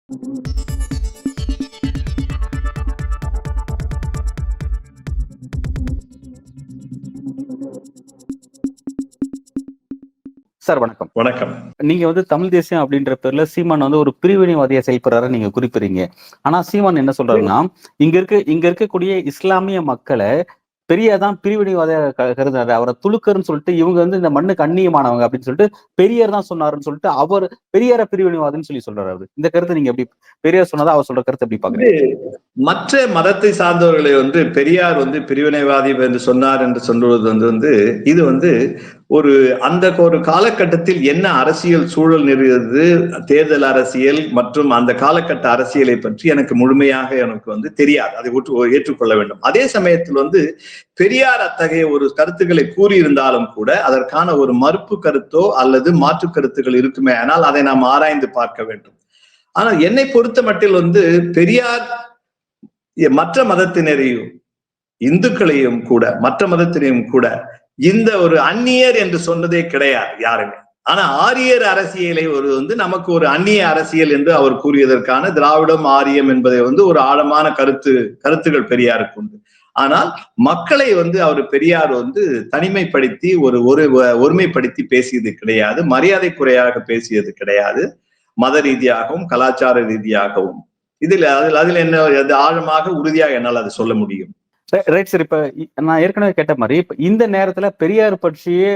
Sir வணக்கம். வணக்கம். நீங்க தமிழ் தேசியம் அப்படின்ற பேர்ல சீமான் ஒரு பிரிவினைவாதியா செயல்படுறாரு நீங்க குறிப்பிடுறீங்க. ஆனா சீமான் என்ன சொல்றாருன்னா, இங்க இருக்கக்கூடிய இஸ்லாமிய மக்கள பெரியார் தான் பிரிவினைவாதியா கருதுறாரு. அவர துலுக்கர்ன்னு சொல்லிட்டு இவங்க இந்த மண்ணுக்கு அந்நியமானவங்க அப்படின்னு சொல்லிட்டு பெரியார் தான் சொன்னாருன்னு சொல்லிட்டு அவர் பெரியார பிரிவினைவாதின்னு சொல்றாரு அவரு. இந்த கருத்தை நீங்க எப்படி பெரியார் சொன்னதா அவர் சொல்ற கருத்தை எப்படி இது பாக்குறீங்க? மற்ற மதத்தை சார்ந்தவர்களை பெரியார் பிரிவினைவாதி என்று சொன்னார் என்று சொல்வது இது அந்த ஒரு காலகட்டத்தில் என்ன அரசியல் சூழல் நிறுவது, தேர்தல் அரசியல் மற்றும் அந்த காலகட்ட அரசியலை பற்றி எனக்கு முழுமையாக தெரியாது. அதை ஏற்றுக்கொள்ள வேண்டும். அதே சமயத்தில் பெரியார் அத்தகைய ஒரு கருத்துக்களை கூறியிருந்தாலும் கூட அதற்கான ஒரு மறுப்பு கருத்தோ அல்லது மாற்று கருத்துக்கள் இருக்குமே ஆனால் அதை நாம் ஆராய்ந்து பார்க்க வேண்டும். ஆனால் என்னை பொறுத்த மட்டில் பெரியார் மற்ற மதத்தினரையும் இந்துக்களையும் கூட மற்ற மதத்தினையும் கூட இந்த ஒரு அந்நியர் என்று சொன்னதே கிடையாது யாருமே. ஆனா ஆரியர் அரசியலை நமக்கு ஒரு அந்நிய அரசியல் என்று அவர் கூறியதற்கான திராவிடம் ஆரியம் என்பதை ஒரு ஆழமான கருத்துகள் பெரியாருக்கு உண்டு. ஆனால் மக்களை அவர் பெரியார் தனிமைப்படுத்தி ஒருமைப்படுத்தி பேசியது கிடையாது, மரியாதை குறையாக பேசியது கிடையாது. மத ரீதியாகவும் கலாச்சார ரீதியாகவும் அதில் என்ன ஆழமாக உறுதியாக என்னால் அதை சொல்ல முடியும். Right sir. இப்ப நான் ஏற்கனவே கேட்ட மாதிரி இப்ப இந்த நேரத்துல பெரியார் பற்றியே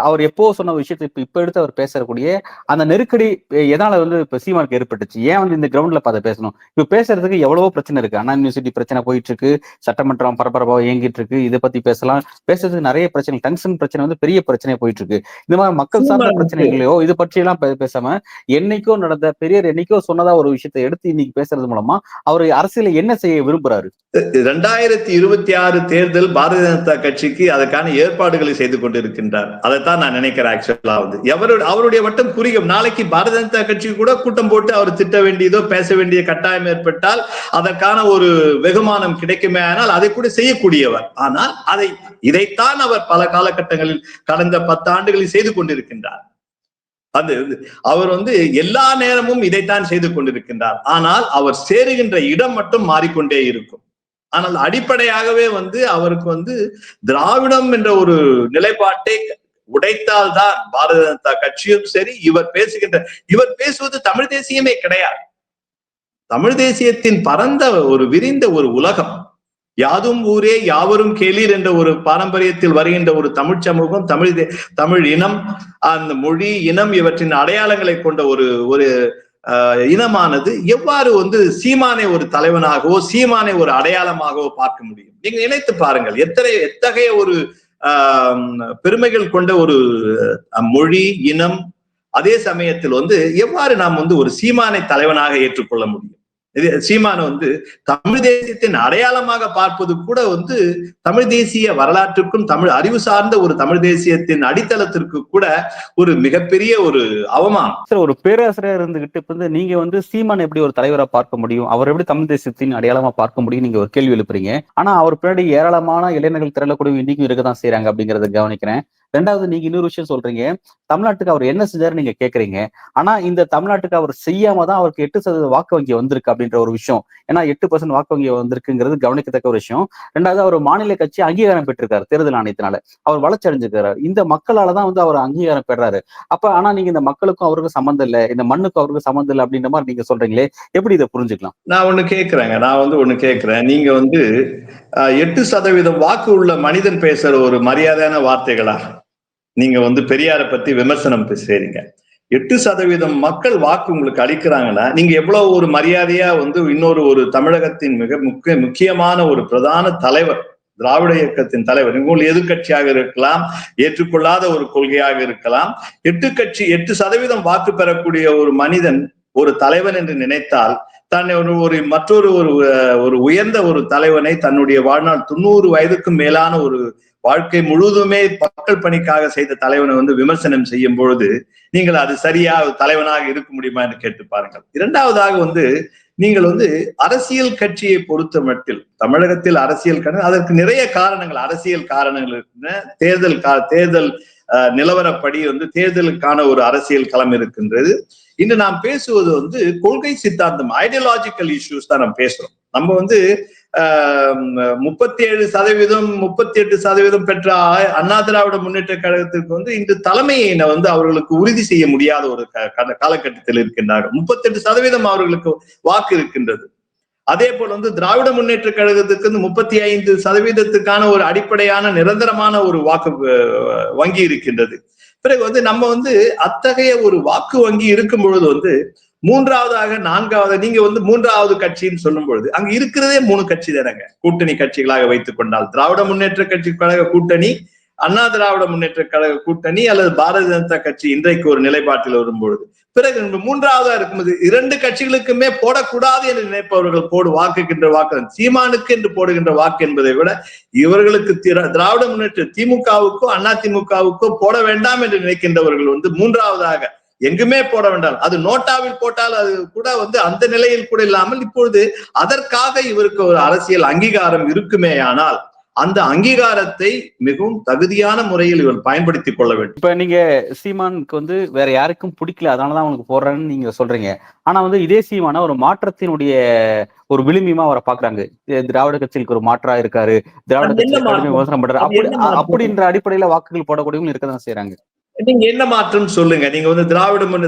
அவர் எப்போ சொன்ன விஷயத்தை இப்ப எடுத்து அவர் பேசக்கூடிய அந்த நெருக்கடி எதனால இப்ப சீமானுக்கு ஏற்பட்டுச்சு? ஏன் இந்த கிரவுண்ட்ல பார்த்து பேசணும்? இப்ப பேசுறதுக்கு எவ்வளவோ பிரச்சனை இருக்கு. அண்ணா யூனிவர்சிட்டி பிரச்சனை போயிட்டு இருக்கு, சட்டமன்றம் பரபரப்பாக இயங்கிட்டு இருக்கு, இதை பத்தி பேசலாம். பேசுறதுக்கு நிறைய பிரச்சனை, டங்ஷன் பிரச்சனை பெரிய பிரச்சனையா போயிட்டு இருக்கு. இந்த மாதிரி மக்கள் சார்ந்த பிரச்சனைகளையோ இது பற்றி எல்லாம் பேசாம என்னைக்கோ நடந்த பெரியார் என்னைக்கோ சொன்னதா ஒரு விஷயத்தை எடுத்து இன்னைக்கு பேசுறது மூலமா அவர் அரசியலை என்ன செய்ய விரும்புறாரு? 2026 தேர்தல் பாரதிய ஜனதா கட்சிக்கு அதற்கான ஏற்பாடுகளை செய்து கொண்டிருக்கின்றார். அதைத்தான் நான் நினைக்கிறேன். ஆக்சுவலா அவருடைய வட்டம் குறுகியும். நாளைக்கு பாரதிய ஜனதா கட்சி கூட கூட்டம் போட்டு அவர் திட்ட வேண்டியதோ பேச வேண்டிய கட்டாயம் ஏற்பட்டால் அதற்கான ஒரு வெகுமானம் கிடைக்குமே ஆனால் அதை கூட செய்யக்கூடியவர். ஆனால் இதைத்தான் அவர் பல காலகட்டங்களில் கடந்த 10 ஆண்டுகளில் செய்து கொண்டிருக்கின்றார். அவர் எல்லா நேரமும் இதைத்தான் செய்து கொண்டிருக்கின்றார். ஆனால் அவர் சேருகின்ற இடம் மட்டும் மாறிக்கொண்டே இருக்கும். ஆனால் அடிப்படையாகவே அவருக்கு திராவிடம் என்ற ஒரு நிலைப்பாட்டை உடைத்தால்தான் பாரதிய ஜனதா கட்சியும் சரி, இவர் பேசுவது தமிழ் தேசியமே கிடையாது. தமிழ் தேசியத்தின் பரந்த ஒரு விரிந்த ஒரு உலகம், யாதும் ஊரே யாவரும் கேளீர் என்ற ஒரு பாரம்பரியத்தில் வருகின்ற ஒரு தமிழ் சமூகம், தமிழ் இனம், அந்த மொழி இனம் இவற்றின் அடையாளங்களை கொண்ட ஒரு இனமானது எவ்வாறு சீமானை ஒரு தலைவனாகவோ சீமானை ஒரு அடையாளமாகவோ பார்க்க முடியும்? நீங்க நினைத்து பாருங்கள், எத்தகைய ஒரு பெருமைகள் கொண்ட ஒரு மொழி இனம், அதே சமயத்தில் எவ்வாறு நாம் ஒரு சீமானை தலைவனாக ஏற்றுக்கொள்ள முடியும்? சீமான தமிழ் தேசியத்தின் அடையாளமாக பார்ப்பது கூட தமிழ் தேசிய வரலாற்றுக்கும் தமிழ் அறிவு சார்ந்த ஒரு தமிழ் தேசியத்தின் அடித்தளத்திற்கு கூட ஒரு மிகப்பெரிய ஒரு அவமானம். ஒரு பேராசிரியர் இருந்துகிட்டு நீங்க சீமான் எப்படி ஒரு தலைவரா பார்க்க முடியும், அவர் எப்படி தமிழ் தேசியத்தின் அடையாளமா பார்க்க முடியும் நீங்க ஒரு கேள்வி எழுப்புறீங்க. ஆனா அவர் பின்னாடி ஏராளமான இளைஞர்கள் திரளக்கூடிய இன்னைக்கும் இருக்கதான் செய்யறாங்க அப்படிங்கறத கவனிக்கிறேன். ரெண்டாவது, நீங்க இன்னொரு விஷயம் சொல்றீங்க, தமிழ்நாட்டுக்கு அவர் என்ன செஞ்சாரு நீங்க கேக்குறீங்க. ஆனா இந்த தமிழ்நாட்டுக்கு அவர் செய்யாம தான் அவருக்கு 8% வாக்கு வங்கி வந்திருக்கு அப்படின்ற ஒரு விஷயம். ஏன்னா 8% வாக்கு வங்கி வந்திருக்குங்கிறது கவனிக்கத்தக்க ஒரு விஷயம். ரெண்டாவது, அவர் மாநில கட்சி அங்கீகாரம் பெற்றிருக்காரு தேர்தல் ஆணையத்தினால, அவர் வளர்ச்சி அடைஞ்சிருக்காரு. இந்த மக்களாலதான் அவர் அங்கீகாரம் பெறாரு. அப்ப ஆனா நீங்க இந்த மக்களுக்கும் அவருக்கும் சம்மந்தம் இல்லை, இந்த மண்ணுக்கும் அவருக்கும் சம்மந்தம் இல்லை அப்படின்ற மாதிரி நீங்க சொல்றீங்களே, எப்படி இதை புரிஞ்சுக்கலாம்? நான் ஒண்ணு கேட்கிறேன். நீங்க 8% வாக்கு உள்ள மனிதன் பேசுற ஒரு மரியாதையான வார்த்தைகளா நீங்க பெரியாரை பத்தி விமர்சனம் செய்றீங்க? 8% மக்கள் வாக்கு உங்களுக்கு அளிக்கிறாங்கன்னா நீங்க எவ்வளவு ஒரு மரியாதையா இன்னொரு ஒரு தமிழகத்தின் மிக முக்கியமான ஒரு பிரதான தலைவர், திராவிட இயக்கத்தின் தலைவர், உங்களுக்கு எதிர்கட்சியாக இருக்கலாம், ஏற்றுக்கொள்ளாத ஒரு கொள்கையாக இருக்கலாம், 8% வாக்கு பெறக்கூடிய ஒரு மனிதன் ஒரு தலைவன் என்று நினைத்தால் தன்னை மற்றொரு ஒரு உயர்ந்த ஒரு தலைவனை தன்னுடைய வாழ்நாள் 90 வயதுக்கும் மேலான ஒரு வாழ்க்கை முழுவதுமே மக்கள் பணிக்காக செய்த தலைவனை விமர்சனம் செய்யும் பொழுது நீங்கள் அது சரியா தலைவனாக இருக்க முடியுமா என்று கேட்டு பாருங்கள். இரண்டாவதாக நீங்கள் அரசியல் கட்சியை பொறுத்த மட்டில் தமிழகத்தில் அரசியல் அதற்கு நிறைய காரணங்கள், அரசியல் காரணங்கள் இருக்குன்னு தேர்தல் நிலவரப்படி தேர்தலுக்கான ஒரு அரசியல் களம் இருக்கின்றது. இன்று நாம் பேசுவது வந்து கொள்கை சித்தாந்தம், ஐடியாலஜிக்கல் இஷ்யூஸ் தான் நம்ம பேசுறோம். நம்ம வந்து 37%, 38% பெற்ற அண்ணா திராவிட முன்னேற்ற கழகத்திற்கு வந்து இன்று தலைமையை வந்து அவர்களுக்கு உறுதி செய்ய முடியாத ஒரு காலகட்டத்தில் இருக்கின்றார்கள். 38% அவர்களுக்கு வாக்கு இருக்கின்றது. அதே போல வந்து திராவிட முன்னேற்ற கழகத்துக்கு 35%க்கான ஒரு அடிப்படையான நிரந்தரமான ஒரு வாக்கு வங்கி இருக்கின்றது. பிறகு வந்து நம்ம வந்து அத்தகைய ஒரு வாக்கு வங்கி இருக்கும் பொழுது வந்து மூன்றாவதாக, நான்காவது, நீங்க வந்து மூன்றாவது கட்சின்னு சொல்லும் பொழுது அங்க இருக்கிறதே 3 கட்சி தானங்க கூட்டணி கட்சிகளாக வைத்துக் கொண்டால். திராவிட முன்னேற்ற கட்சி கழக கூட்டணி, அண்ணா திராவிட முன்னேற்ற கழக கூட்டணி அல்லது பாரதிய ஜனதா கட்சி இன்றைக்கு ஒரு நிலைப்பாட்டில் வரும்பொழுது, பிறகு மூன்றாவதா இருக்கும்போது 2 கட்சிகளுக்குமே போடக்கூடாது என்று நினைப்பவர்கள் வாக்குகின்ற வாக்கு சீமானுக்கு என்று போடுகின்ற வாக்கு என்பதை விட இவர்களுக்கு திராவிட முன்னேற்ற திமுகவுக்கோ அண்ணா திமுகவுக்கோ போட வேண்டாம் என்று நினைக்கின்றவர்கள் வந்து மூன்றாவதாக எங்குமே போட வேண்டாம். அது நோட்டாவில் போட்டால் அது கூட வந்து அந்த நிலையில் கூட இல்லாமல் இப்பொழுது அதற்காக இவருக்கு ஒரு அரசியல் அங்கீகாரம் இருக்குமே, ஆனால் அந்த அங்கீகாரத்தை மிகவும் தகுதியான முறையில் இவர் பயன்படுத்திக் கொள்ள வேண்டும். இப்ப நீங்க சீமானுக்கு வந்து வேற யாருக்கும் பிடிக்கல, அதனாலதான் அவனுக்கு போடுறேன்னு நீங்க சொல்றீங்க. ஆனா வந்து இதே சீமான ஒரு மாற்றத்தினுடைய ஒரு விளிம்பியமா அவரை பாக்குறாங்க. திராவிட கட்சிகளுக்கு ஒரு மாற்றா இருக்காரு, திராவிட கட்சியை கடுமையா விமர்சனம் பண்றாரு, அப்படின்ற அடிப்படையில வாக்குகள் போடக்கூடியவங்க இருக்கதான் செய்யறாங்க. நீங்க என்ன மாற்றம் சொல்லுங்க. நீங்க வந்து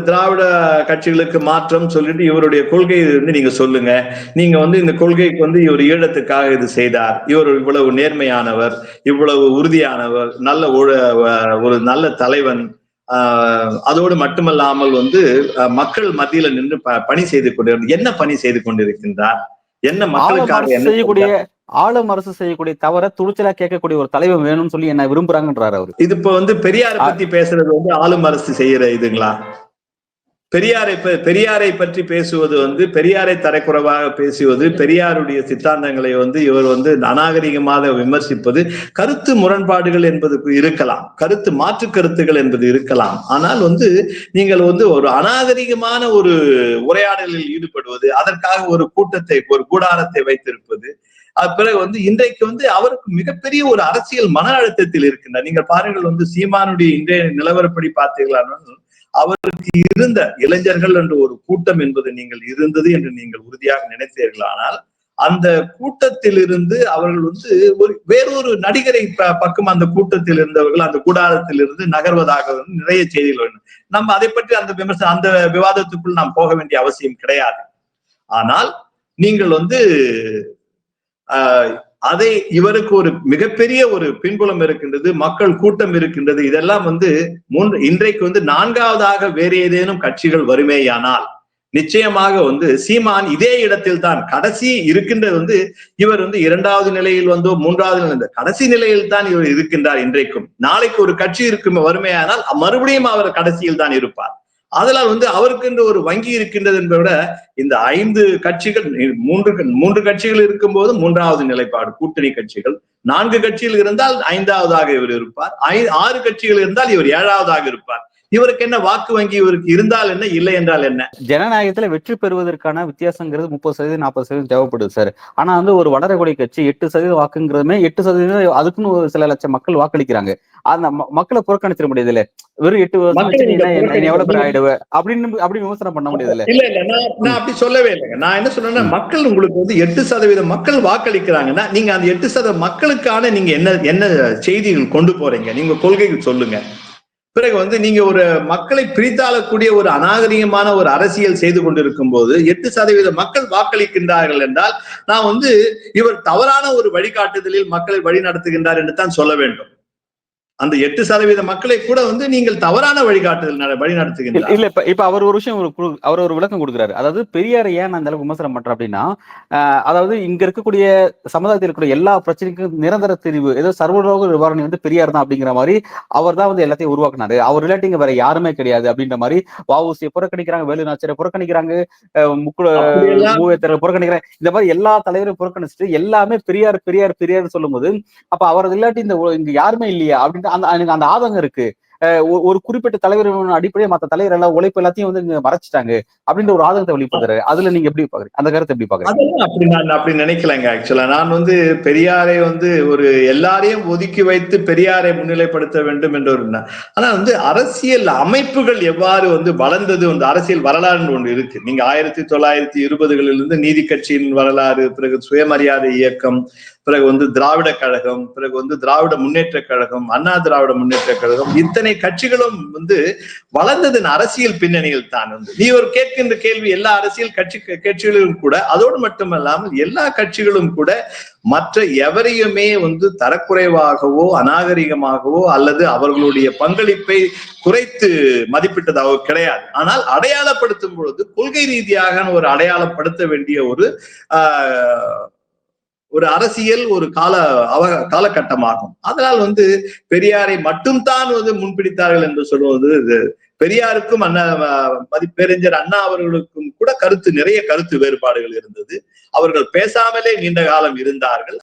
திராவிட கட்சிகளுக்கு மாற்றம் சொல்லிட்டு இவருடைய கொள்கையை வந்து நீங்க சொல்லுங்க. நீங்க வந்து இந்த கொள்கைக்கு வந்து இவர் ஈழத்துக்காக இது செய்தார், இவர் இவ்வளவு நேர்மையானவர், இவ்வளவு உறுதியானவர், ஒரு நல்ல தலைவன், அதோடு மட்டுமல்லாமல் வந்து மக்கள் மத்தியில நின்று பணி செய்து கொண்டிருந்தார். என்ன பணி செய்து கொண்டிருக்கின்றார், என்ன மக்களுக்காக செய்யக்கூடிய ஆளும் அரசு செய்யக்கூடிய தவிர துணிச்சலா கேட்கக்கூடிய ஒரு தலைவர் வேணும்னு சொல்லி என்ன விரும்புறாங்கன்றாரு அவரு. இது இப்ப வந்து பெரியாரை பத்தி பேசுறது வந்து ஆளும் அரசு செய்யற இதுங்களா? பெரியாரை பற்றி பேசுவது வந்து பெரியாரை தரக்குறைவாக பேசுவது, பெரியாருடைய சித்தாந்தங்களை வந்து இவர் வந்து அநாகரிகமாக விமர்சிப்பது, கருத்து முரண்பாடுகள் என்பது இருக்கலாம், கருத்து மாற்று கருத்துகள் என்பது இருக்கலாம். ஆனால் வந்து நீங்கள் வந்து ஒரு அநாகரிகமான ஒரு உரையாடலில் ஈடுபடுவது, அதற்காக ஒரு கூடாரத்தை வைத்திருப்பது, பிறகு வந்து இன்றைக்கு வந்து அவருக்கு மிகப்பெரிய ஒரு அரசியல் மன அழுத்தத்தில் இருக்கின்றார். நீங்கள் பாருங்கள் வந்து சீமானுடைய இன்றைய நிலவரப்படி பார்த்தீர்களானால் அவருக்கு இருந்த இளைஞர்கள் என்ற ஒரு கூட்டம் என்பது நீங்கள் இருந்தது என்று நீங்கள் உறுதியாக நினைத்தீர்களானால் அந்த கூட்டத்தில் இருந்து அவர்கள் வந்து வேறொரு நடிகரை பக்கம் அந்த கூட்டத்தில் இருந்தவர்கள் அந்த கூடாரத்தில் இருந்து நகர்வதாக நிறைய செய்திகள். நம்ம அதை பற்றி அந்த விவாதத்துக்குள் நாம் போக வேண்டிய அவசியம் கிடையாது. ஆனால் நீங்கள் வந்து அதை இவருக்கு ஒரு மிகப்பெரிய ஒரு பின்புலம் இருக்கின்றது, மக்கள் கூட்டம் இருக்கின்றது. இதெல்லாம் வந்து இன்றைக்கு வந்து நான்காவதாக வேறு ஏதேனும் கட்சிகள் வருமேயானால் நிச்சயமாக வந்து சீமான் இதே இடத்தில் தான் கடைசி இருக்கின்றது. வந்து இவர் வந்து 2வது நிலையில் வந்தோ 3வது நிலை கடைசி நிலையில் தான் இவர் இருக்கின்றார். இன்றைக்கும் நாளைக்கு ஒரு கட்சி இருக்கும் வருமேயானால் மறுபடியும் அவர் கடைசியில் தான் இருப்பார். அதனால் வந்து அவருக்கு என்று ஒரு வங்கி இருக்கின்றது என்பதை விட இந்த 5 கட்சிகள், 3 கட்சிகள் இருக்கும் போது 3வது நிலைப்பாடு கூட்டணி கட்சிகள், 4 கட்சிகள் இருந்தால் 5வதாக இவர் இருப்பார், 6 கட்சிகள் இருந்தால் இவர் 7வதாக இருப்பார். இவருக்கு என்ன வாக்கு வங்கி இவருக்கு இருந்தால் என்ன, இல்லை என்றால் என்ன? ஜனநாயகத்துல வெற்றி பெறுவதற்கான வித்தியாசங்கிறது 30%, 40% தேவைப்படுது சார். ஆனா வந்து ஒரு வளரக்கூடிய கட்சி 8% வாக்குங்கிறதுமே 8% அதுக்குன்னு ஒரு சில லட்சம் மக்கள் வாக்களிக்கிறாங்க. அந்த மக்களை புறக்கணிச்சிட முடியாது இல்ல, வெறும் 8% எவ்வளவு பேர் ஆயிடுவ அப்படின்னு விமர்சனம் பண்ண முடியாது இல்ல. இல்ல நான் அப்படி சொல்லவே இல்லைங்க. நான் என்ன சொன்னேன்னா, மக்கள் உங்களுக்கு வந்து 8% மக்கள் வாக்களிக்கிறாங்கன்னா நீங்க அந்த 8% மக்களுக்கான நீங்க என்ன செய்திகள் கொண்டு போறீங்க, நீங்க கொள்கைகள் சொல்லுங்க. பிறகு வந்து நீங்க ஒரு மக்களை பிரித்தாளக்கூடிய ஒரு அநாகரிகமான ஒரு அரசியல் செய்து கொண்டிருக்கும் போது 8% மக்கள் வாக்களிக்கின்றார்கள் என்றால் நான் வந்து இவர் தவறான ஒரு வழிகாட்டுதலில் மக்களை வழி நடத்துகின்றார் என்று தான் சொல்ல வேண்டும். அந்த 8% மக்களை கூட வந்து நீங்கள் தவறான வழிகாட்டுதல் வழி நடத்துகின்றார். இல்ல இப்ப அவர் ஒரு விஷயம் அவர் ஒரு விளக்கம் கொடுக்குறாரு. அதாவது பெரியாரை ஏன் அந்த அளவுக்கு விமர்சனம் பண்ற அப்படின்னா, அதாவது இங்க இருக்கக்கூடிய சமுதாயத்தில் இருக்கக்கூடிய எல்லா பிரச்சனைக்கும் நிரந்தர தீர்வு ஏதோ சர்வரோக நிவாரணி வந்து பெரியார் தான் அப்படிங்கிற மாதிரி அவர் தான் வந்து எல்லாத்தையும் உருவாக்குனாரு. அவர் ரிலேட்டிங்க வேற யாருமே கிடையாது அப்படின்ற மாதிரி வஉசியை புறக்கணிக்கிறாங்க, வேலுநாச்சியாரை புறக்கணிக்கிறாங்க, மூவேத்தரை புறக்கணிக்கிறாங்க. இந்த மாதிரி எல்லா தலைவரையும் புறக்கணிச்சுட்டு எல்லாமே பெரியார் பெரியார் பெரியார் சொல்லும் போது அப்ப அவர் இல்லாட்டி இங்க யாருமே இல்லையா அப்படின்னு அந்த ஆதங்கம் இருக்கு. ஒரு குறிப்பிட்ட தலைவர் அடிப்படையே மத்த தலைவர் எல்லாம் உழைப்பு எல்லாத்தையும் வந்து இங்க மறைச்சிட்டாங்க அப்படின்ற ஒரு ஆதங்கத்தை வெளிப்படுத்துறாரு. அதுல நீங்க எப்படி பாக்குறீங்க? அந்த கருத்தை எப்படி பாக்குறீங்க? அதெல்லாம் நான் அப்படி நினைக்கலங்க. ஆக்சுவலா நான் வந்து பெரியாரை வந்து ஒரு எல்லாரையும் ஒதுக்கி வைத்து பெரியாரை முன்னிலைப்படுத்த வேண்டும் என்ற ஒரு ஆனா வந்து அரசியல் அமைப்புகள் எவ்வாறு வந்து வளர்ந்தது, வந்து அரசியல் வரலாறுன்னு ஒன்று இருக்கு. நீங்க 1920களிலிருந்து நீதி கட்சியின் வரலாறு, பிறகு சுயமரியாதை இயக்கம், பிறகு வந்து திராவிட கழகம், பிறகு வந்து திராவிட முன்னேற்ற கழகம், அண்ணா திராவிட முன்னேற்ற கழகம், இத்தனை கட்சிகளும் வந்து வளர்ந்ததன் அரசியல் பின்னணியில் தான். வந்து நீ ஒரு கேட்கின்ற கேள்வி, எல்லா அரசியல் கட்சிகளும் கூட, அதோடு மட்டுமல்லாமல் எல்லா கட்சிகளும் கூட மற்ற எவரையுமே வந்து தரக்குறைவாகவோ அநாகரிகமாகவோ அல்லது அவர்களுடைய பங்களிப்பை குறைத்து மதிப்பிட்டதாக கிடையாது. ஆனால் அடையாளப்படுத்தும் பொழுது கொள்கை ரீதியாக ஒரு அடையாளப்படுத்த வேண்டிய ஒரு அரசியல் ஒரு காலகட்டமாகும். அதனால் வந்து பெரியாரை மட்டும் தான் வந்து முன்பிடித்தார்கள் என்று சொல்வது, பெரியாருக்கும் பேரறிஞர் அண்ணா அவர்களுக்கும் கூட நிறைய கருத்து வேறுபாடுகள் இருந்தது. அவர்கள் பேசாமலே நீண்ட காலம் இருந்தார்கள்.